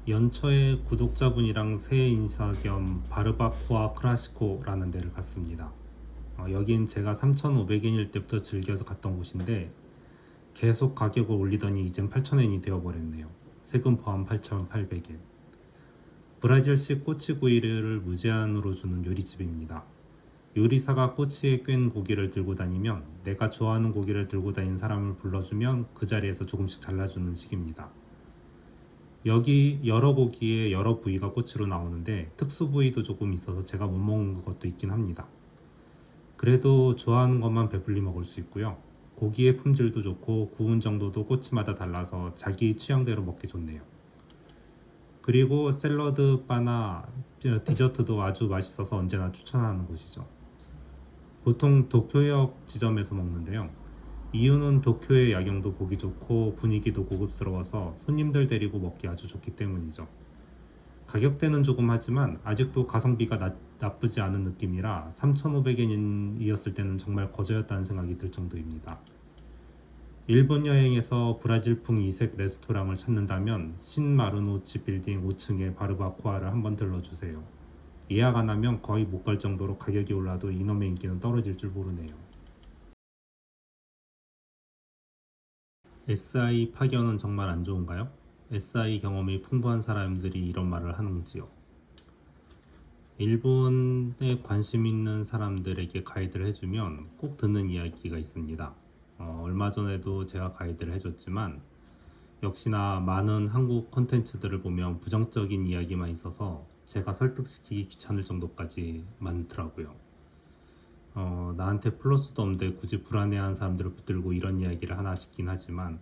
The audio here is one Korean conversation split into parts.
연초에 구독자분이랑 새해 인사 겸 바르바코아 크라시코라는 데를 갔습니다. 여긴 제가 3,500엔일 때부터 즐겨서 갔던 곳인데 계속 가격을 올리더니 이젠 8,000엔이 되어버렸네요. 세금 포함 8,800엔. 브라질식 꼬치구이를 무제한으로 주는 요리집입니다. 요리사가 꼬치에 꿰인 고기를 들고 다니면 내가 좋아하는 고기를 들고 다닌 사람을 불러주면 그 자리에서 조금씩 잘라주는 식입니다. 여기 여러 고기에 여러 부위가 꼬치로 나오는데 특수 부위도 조금 있어서 제가 못 먹는 것도 있긴 합니다. 그래도 좋아하는 것만 배불리 먹을 수 있고요. 고기의 품질도 좋고 구운 정도도 꼬치마다 달라서 자기 취향대로 먹기 좋네요. 그리고 샐러드 바나 디저트도 아주 맛있어서 언제나 추천하는 곳이죠. 보통 도쿄역 지점에서 먹는데요. 이유는 도쿄의 야경도 보기 좋고 분위기도 고급스러워서 손님들 데리고 먹기 아주 좋기 때문이죠. 가격대는 조금 하지만 아직도 가성비가 나쁘지 않은 느낌이라 3,500엔이었을 때는 정말 거저였다는 생각이 들 정도입니다. 일본 여행에서 브라질풍 이색 레스토랑을 찾는다면 신마르노치 빌딩 5층의 바르바코아를 한번 들러주세요. 예약 안 하면 거의 못 갈 정도로 가격이 올라도 이놈의 인기는 떨어질 줄 모르네요. SI 파견은 정말 안 좋은가요? SI 경험이 풍부한 사람들이 이런 말을 하는지요. 일본에 관심 있는 사람들에게 가이드를 해주면 꼭 듣는 이야기가 있습니다. 얼마 전에도 제가 가이드를 해줬지만 역시나 많은 한국 콘텐츠들을 보면 부정적인 이야기만 있어서 제가 설득시키기 귀찮을 정도까지 많더라고요. 나한테 플러스도 없는데 굳이 불안해하는 사람들을 붙들고 이런 이야기를 하나 싶긴 하지만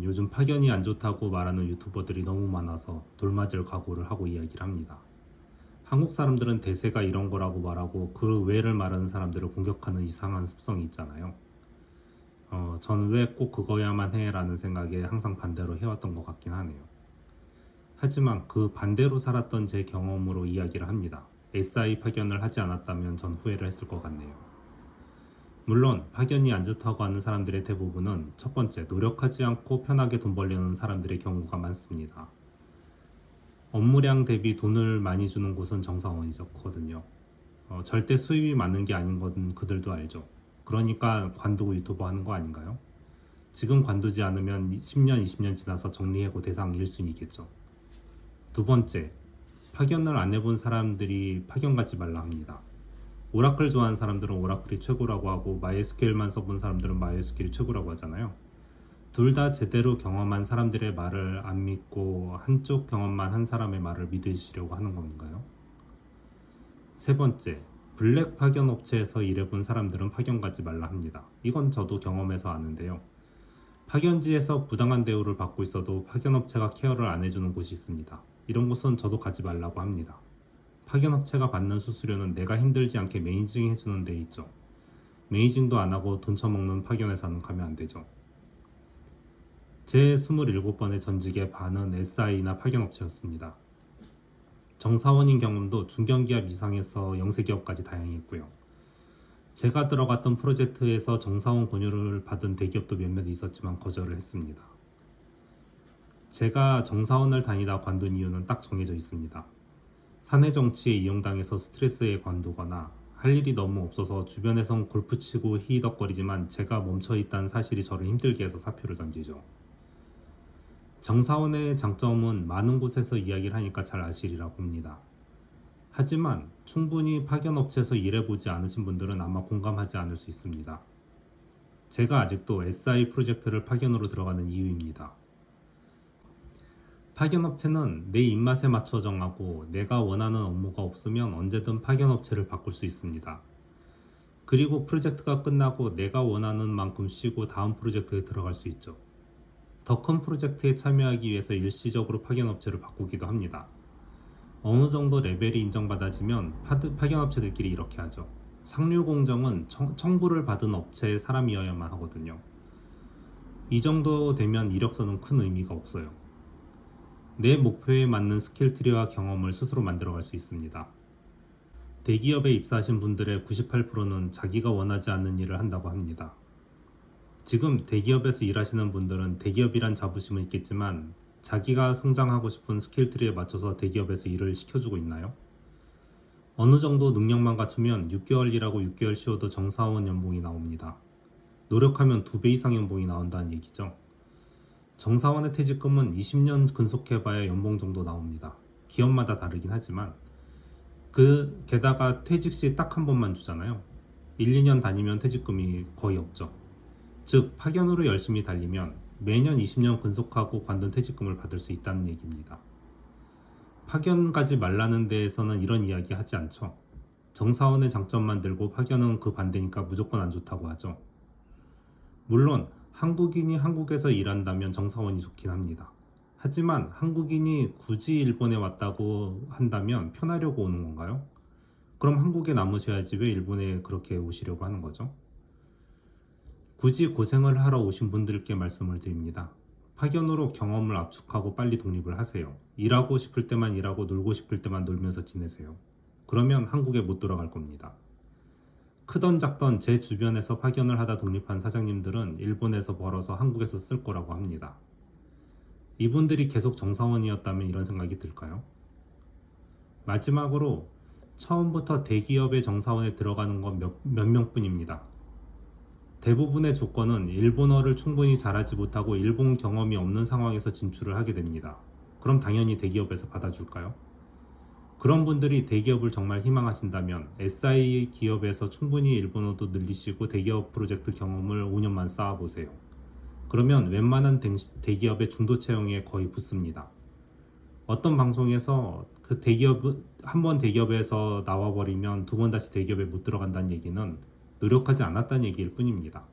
요즘 파견이 안 좋다고 말하는 유튜버들이 너무 많아서 돌맞을 각오를 하고 이야기를 합니다. 한국 사람들은 대세가 이런 거라고 말하고 그 외를 말하는 사람들을 공격하는 이상한 습성이 있잖아요. 전 왜 꼭 그거야만 해 라는 생각에 항상 반대로 해왔던 것 같긴 하네요. 하지만 그 반대로 살았던 제 경험으로 이야기를 합니다. SI 파견을 하지 않았다면 전 후회를 했을 것 같네요. 물론 파견이 안 좋다고 하는 사람들의 대부분은 첫 번째, 노력하지 않고 편하게 돈 벌려는 사람들의 경우가 많습니다. 업무량 대비 돈을 많이 주는 곳은 정사원이거든요. 절대 수입이 많은 게 아닌 건 그들도 알죠. 그러니까 관두고 유튜버 하는 거 아닌가요? 지금 관두지 않으면 10년, 20년 지나서 정리해고 대상 1순위겠죠. 두 번째, 파견을 안 해본 사람들이 파견 가지 말라 합니다. 오라클 좋아하는 사람들은 오라클이 최고라고 하고 마이에스큐엘만 써본 사람들은 마이에스큐엘이 최고라고 하잖아요. 둘 다 제대로 경험한 사람들의 말을 안 믿고 한쪽 경험만 한 사람의 말을 믿으시려고 하는 건가요? 세 번째, 블랙 파견 업체에서 일해본 사람들은 파견 가지 말라 합니다. 이건 저도 경험해서 아는데요. 파견지에서 부당한 대우를 받고 있어도 파견업체가 케어를 안 해주는 곳이 있습니다. 이런 곳은 저도 가지 말라고 합니다. 파견업체가 받는 수수료는 내가 힘들지 않게 매니징 해주는 데 있죠. 매니징도 안 하고 돈 처먹는 파견회사는 가면 안 되죠. 제 27번의 전직의 반은 SI나 파견업체였습니다. 정사원인 경험도 중견기업 이상에서 영세기업까지 다양했고요. 제가 들어갔던 프로젝트에서 정사원 권유를 받은 대기업도 몇몇 있었지만 거절을 했습니다. 제가 정사원을 다니다 관둔 이유는 딱 정해져 있습니다. 사내 정치에 이용당해서 스트레스에 관두거나 할 일이 너무 없어서 주변에선 골프 치고 히덕거리지만 제가 멈춰있다는 사실이 저를 힘들게 해서 사표를 던지죠. 정사원의 장점은 많은 곳에서 이야기를 하니까 잘 아시리라 봅니다. 하지만 충분히 파견업체에서 일해보지 않으신 분들은 아마 공감하지 않을 수 있습니다. 제가 아직도 SI 프로젝트를 파견으로 들어가는 이유입니다. 파견업체는 내 입맛에 맞춰 정하고 내가 원하는 업무가 없으면 언제든 파견업체를 바꿀 수 있습니다. 그리고 프로젝트가 끝나고 내가 원하는 만큼 쉬고 다음 프로젝트에 들어갈 수 있죠. 더 큰 프로젝트에 참여하기 위해서 일시적으로 파견업체를 바꾸기도 합니다. 어느 정도 레벨이 인정받아지면 파견업체들끼리 이렇게 하죠. 상류 공정은 청부를 받은 업체의 사람이어야만 하거든요. 이 정도 되면 이력서는 큰 의미가 없어요. 내 목표에 맞는 스킬트리와 경험을 스스로 만들어갈 수 있습니다. 대기업에 입사하신 분들의 98%는 자기가 원하지 않는 일을 한다고 합니다. 지금 대기업에서 일하시는 분들은 대기업이란 자부심은 있겠지만 자기가 성장하고 싶은 스킬트리에 맞춰서 대기업에서 일을 시켜주고 있나요? 어느 정도 능력만 갖추면 6개월 일하고 6개월 쉬어도 정사원 연봉이 나옵니다. 노력하면 2배 이상 연봉이 나온다는 얘기죠. 정사원의 퇴직금은 20년 근속해봐야 연봉 정도 나옵니다. 기업마다 다르긴 하지만 게다가 퇴직 시 딱 한 번만 주잖아요. 1, 2년 다니면 퇴직금이 거의 없죠. 즉 파견으로 열심히 달리면 매년 20년 근속하고 관둔 퇴직금을 받을 수 있다는 얘기입니다. 파견 가지 말라는 데에서는 이런 이야기 하지 않죠. 정사원의 장점만 들고 파견은 그 반대니까 무조건 안 좋다고 하죠. 물론 한국인이 한국에서 일한다면 정사원이 좋긴 합니다. 하지만 한국인이 굳이 일본에 왔다고 한다면 편하려고 오는 건가요? 그럼 한국에 남으셔야지 왜 일본에 그렇게 오시려고 하는 거죠? 굳이 고생을 하러 오신 분들께 말씀을 드립니다. 파견으로 경험을 압축하고 빨리 독립을 하세요. 일하고 싶을 때만 일하고 놀고 싶을 때만 놀면서 지내세요. 그러면 한국에 못 돌아갈 겁니다. 크던 작던 제 주변에서 파견을 하다 독립한 사장님들은 일본에서 벌어서 한국에서 쓸 거라고 합니다. 이분들이 계속 정사원이었다면 이런 생각이 들까요? 마지막으로 처음부터 대기업의 정사원에 들어가는 건 몇 명뿐입니다. 대부분의 조건은 일본어를 충분히 잘하지 못하고 일본 경험이 없는 상황에서 진출을 하게 됩니다. 그럼 당연히 대기업에서 받아줄까요? 그런 분들이 대기업을 정말 희망하신다면 SI 기업에서 충분히 일본어도 늘리시고 대기업 프로젝트 경험을 5년만 쌓아보세요. 그러면 웬만한 대기업의 중도 채용에 거의 붙습니다. 어떤 방송에서 그 한번 대기업에서 나와버리면 2번 다시 대기업에 못 들어간다는 얘기는 노력하지 않았다는 얘기일 뿐입니다.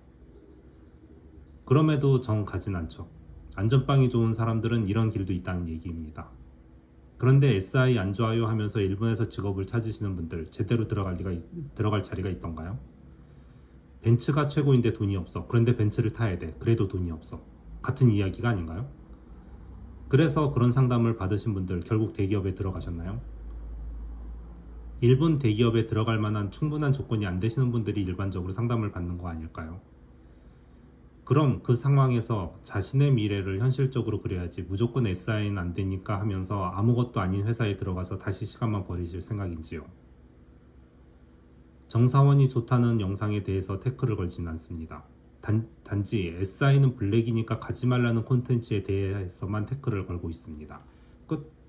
그럼에도 정 가진 않죠. 안전빵이 좋은 사람들은 이런 길도 있다는 얘기입니다. 그런데 SI 안 좋아요 하면서 일본에서 직업을 찾으시는 분들 제대로 들어갈 자리가 있던가요? 벤츠가 최고인데 돈이 없어. 그런데 벤츠를 타야 돼. 그래도 돈이 없어. 같은 이야기가 아닌가요? 그래서 그런 상담을 받으신 분들 결국 대기업에 들어가셨나요? 일본 대기업에 들어갈 만한 충분한 조건이 안 되시는 분들이 일반적으로 상담을 받는 거 아닐까요? 그럼 그 상황에서 자신의 미래를 현실적으로 그려야지 무조건 SI는 안 되니까 하면서 아무것도 아닌 회사에 들어가서 다시 시간만 버리실 생각인지요? 정사원이 좋다는 영상에 대해서 태클을 걸진 않습니다. 단지 SI는 블랙이니까 가지 말라는 콘텐츠에 대해서만 태클을 걸고 있습니다. 끝.